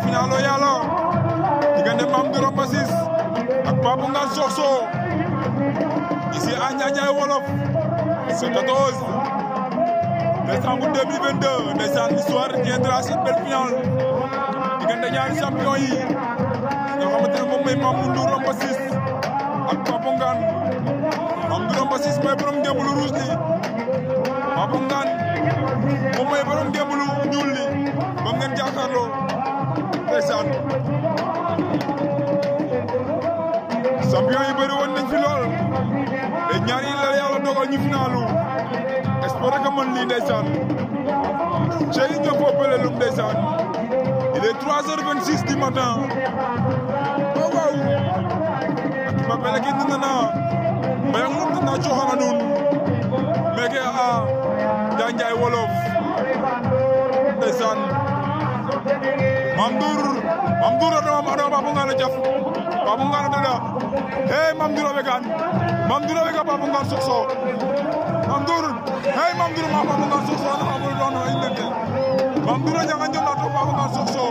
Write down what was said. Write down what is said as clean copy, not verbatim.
finalo yàlla diggante Mame Ndour Ramba Ciss ak Babou Ngane Soxso ici à Niadiaye Wolof ce 14 décembre 2022 ndeysaan l'histoire retiendra cette belle finale diggante ñaari champion yi nga xamante ne moom mooy Mame Ndour Ramba Ciss ak Babou Ngane. Mame Ndour Ramba Ciss mooy borom ngémbulu rouge li Babou Ngane moom mooy borom ngémbulu ñuul li moom ngeen jàkkaarloo ndeysaan champion yi bëri woon nañ fi lool te ñaar yi la yàlla dogal ñu finalu espoir rek a mën lii ndeysaan Cheikh Diop Popele Loum ndeysaan il est 3h26 du matin waaw ak ma pele ki nana mbayang lum tana coxana nuun meke a Niadiaye Wolof ndeysaan Mame Ndour adama Babou Ngane a jaf Babou Ngane a dada hey Mame Ndour a wegan Mame Ndour a wega Babou Ngane Soxso Mame Ndour hey Mame Ndour ma Babou Ngane Soxso ana xamul doon in neke Mame Ndour a janga njom na to Babou Ngane Soxso